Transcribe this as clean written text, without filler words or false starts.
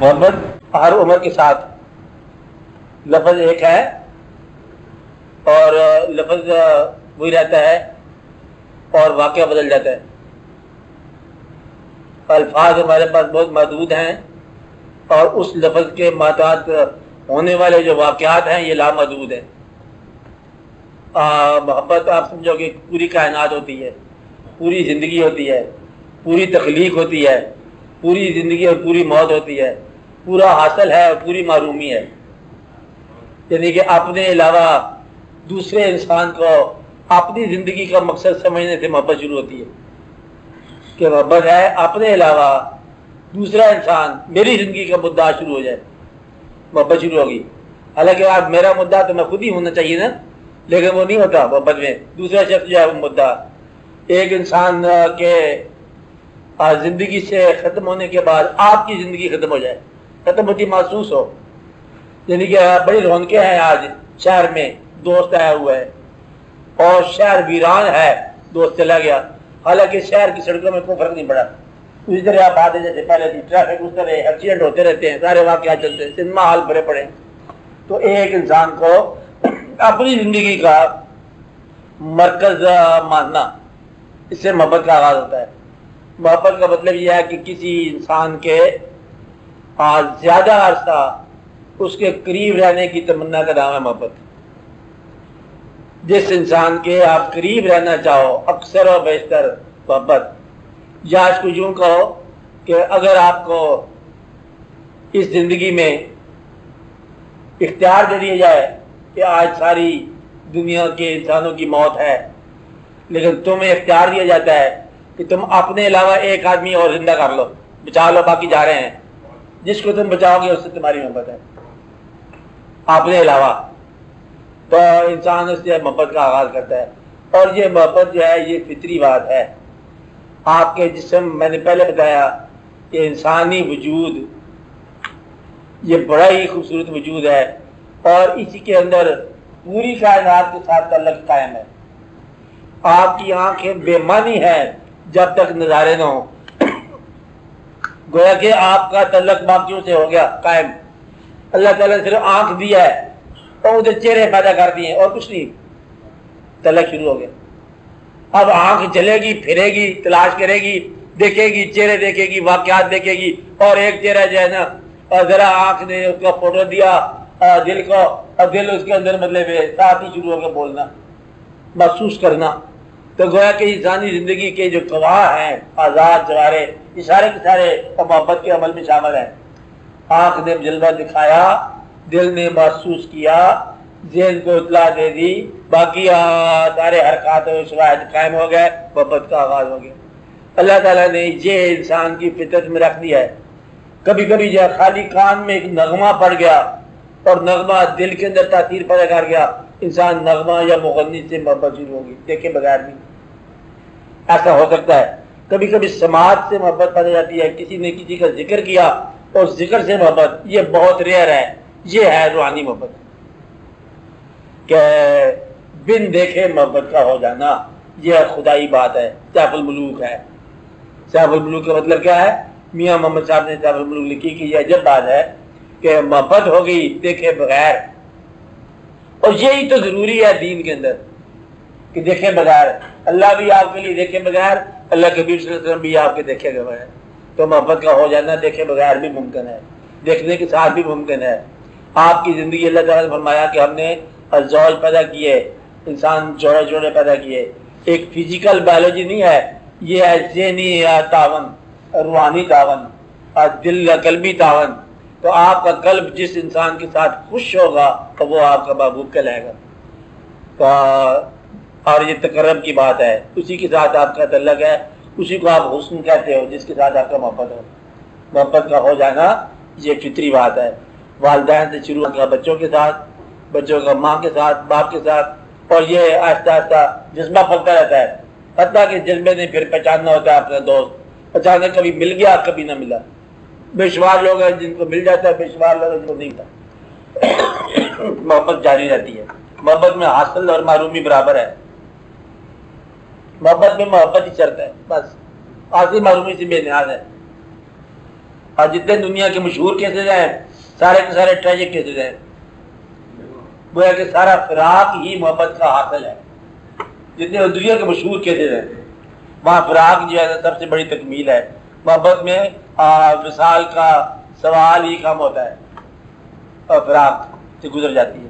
محبت ہر عمر کے ساتھ لفظ ایک ہے اور لفظ وہی رہتا ہے اور واقعہ بدل جاتا ہے. الفاظ ہمارے پاس بہت محدود ہیں اور اس لفظ کے ماتحت ہونے والے جو واقعات ہیں یہ لامحدود ہیں. محبت آپ سمجھو کہ پوری کائنات ہوتی ہے، پوری زندگی ہوتی ہے، پوری تخلیق ہوتی ہے، پوری زندگی اور پوری موت ہوتی ہے، پورا حاصل ہے اور پوری معرومی ہے. یعنی کہ اپنے علاوہ دوسرے انسان کو اپنی زندگی کا مقصد سمجھنے سے محبت شروع ہوتی ہے کہ محبت ہے اپنے علاوہ دوسرا انسان میری زندگی کا مدعا شروع ہو جائے، محبت شروع ہوگی. حالانکہ آپ میرا مدعا تو میں خود ہی ہونا چاہیے نا، لیکن وہ نہیں ہوتا محبت میں. دوسرا شخص جو ہے وہ مدعا ایک انسان کے زندگی سے ختم ہونے کے بعد آپ کی زندگی ختم ہو جائے، ختم ہوتی محسوس ہو. یعنی کہ بڑی رونقیں ہیں آج شہر میں، دوست آیا ہوا ہے اور شہر ویران ہے، دوست چلا گیا. حالانکہ شہر کی سڑکوں میں کوئی فرق نہیں پڑا. اسی طرح آپ بات ہے جیسے پہلے تھی، ٹریفک اس طرح ایکسیڈنٹ ہوتے رہتے ہیں، سارے واقعات چلتے ہیں، سنیما ہال بھرے پڑے. تو ایک انسان کو اپنی زندگی کا مرکز ماننا، اس سے محبت کا آغاز ہوتا ہے. محبت کا مطلب یہ ہے کہ کسی انسان کے زیادہ عرصہ اس کے قریب رہنے کی تمنا کا نام ہے محبت. جس انسان کے آپ قریب رہنا چاہو اکثر و بیشتر محبت. یا اس کو یوں کہو کہ اگر آپ کو اس زندگی میں اختیار دے دیا جائے کہ آج ساری دنیا کے انسانوں کی موت ہے، لیکن تمہیں اختیار دیا جاتا ہے کہ تم اپنے علاوہ ایک آدمی اور زندہ کر لو، بچا لو، باقی جا رہے ہیں. جس کو تم بچاؤ گے اس سے تمہاری محبت ہے اپنے علاوہ. تو انسان اس سے محبت کا آغاز کرتا ہے. اور یہ محبت جو ہے یہ فطری بات ہے. آپ کے جسم، میں نے پہلے بتایا کہ انسانی وجود یہ بڑا ہی خوبصورت وجود ہے اور اسی کے اندر پوری کائنات کے ساتھ تعلق قائم ہے. آپ کی آنکھیں بے معنی ہیں جب تک نظارے نہ ہوں. گویا کہ آپ کا تعلق باقیوں سے ہو گیا قائم. اللہ تعالیٰ نے صرف آنکھ دیا ہے اور ادھر چہرے پیدا کر دیے اور کچھ نہیں، تعلق شروع ہو گیا. اب آنکھ چلے گی، پھرے گی، تلاش کرے گی، دیکھے گی، چہرے دیکھے گی، واقعات دیکھے گی. اور ایک چہرہ جو ہے نا، ذرا آنکھ نے اس کا فوٹو دیا دل کو، اور دل اس کے اندر مطلب ساتھ ہی شروع ہو کے بولنا، محسوس کرنا. تو گویا کہ انسانی زندگی کے جو گواہ ہیں آزاد جوارے، یہ سارے کے سارے محبت کے عمل میں شامل ہیں. آنکھ نے جلوہ دکھایا، دل نے محسوس کیا، ذہن کو اطلاع دے دی، باقی سارے حرکات و شواہد قائم ہو گئے، محبت کا آغاز ہو گیا. اللہ تعالیٰ نے یہ انسان کی فطرت میں رکھ دیا ہے. کبھی کبھی جو خالی کان میں ایک نغمہ پڑ گیا اور نغمہ دل کے اندر تاثیر پیدا کر گیا، انسان نغمہ یا مغنی سے محبت شروع ہوگی، دیکھے بغیر بھی ایسا ہو سکتا ہے. کبھی کبھی سماعت سے محبت پیدا جاتی ہے، کسی نے کسی کا ذکر کیا اور ذکر سے محبت، یہ بہت ریئر ہے. یہ ہے روحانی محبت کہ بن دیکھے محبت کا ہو جانا، یہ خدائی بات ہے، سیف الملوک ہے. سیف الملوک کا مطلب کیا ہے؟ میاں محمد صاحب نے سیف الملوک لکھی کہ یہ عجب بات ہے کہ محبت ہو گئی دیکھے بغیر. اور یہی تو ضروری ہے دین کے اندر کہ دیکھے بغیر. اللہ بھی آپ کے لیے دیکھے بغیر، اللہ کے نبی صلی اللہ علیہ وسلم بھی آپ کے دیکھے بغیر. تو محبت کا ہو جانا دیکھے بغیر بھی ممکن ہے، دیکھنے کے ساتھ بھی ممکن ہے. آپ کی زندگی اللہ تعالیٰ نے فرمایا کہ ہم نے الزوج پیدا کیے، انسان جوڑے جوڑے پیدا کیے. ایک فزیکل بایولوجی نہیں ہے، یہ ہے ذہنی تعاون، روحانی تعاون، دل قلبی تعاون. تو آپ کا قلب جس انسان کے ساتھ خوش ہوگا تو وہ آپ کا محبوب کہلائے گا. تو اور یہ تقرب کی بات ہے، اسی کے ساتھ آپ کا تعلق ہے، اسی کو آپ حسن کہتے ہو جس کے ساتھ آپ کا محبت ہو. محبت کا ہو جانا یہ فطری بات ہے. والدین سے شروع ہوگا بچوں کے ساتھ، بچوں کا ماں کے ساتھ، باپ کے ساتھ، اور یہ آہستہ آہستہ جذبہ پھلتا رہتا ہے. حتیٰ کہ جذبے نے پھر پہچاننا ہوتا ہے اپنا دوست، اچانک کبھی مل گیا کبھی نہ ملا. بے شمار لوگ ہیں جن کو مل جاتا ہے، بے شمار لوگ جن کو نہیں ملتا. محبت جاری رہتی ہے. محبت میں حاصل اور معرومی برابر ہے. محبت میں محبت ہی شرط ہے، بس آخری معرومی سے بے نیاز ہے. اور جتنے دنیا کے مشہور کیسز ہیں سارے کے سارے ٹریجک کیسز ہیں، گویا کہ سارا فراق ہی محبت کا حاصل ہے۔ جتنے دنیا کے مشہور کیسز ہیں وہاں فراق جو ہے سب سے بڑی تکمیل ہے۔ محبت میں وصال کا سوال ہی کم ہوتا ہے اور فراق سے گزر جاتی ہے۔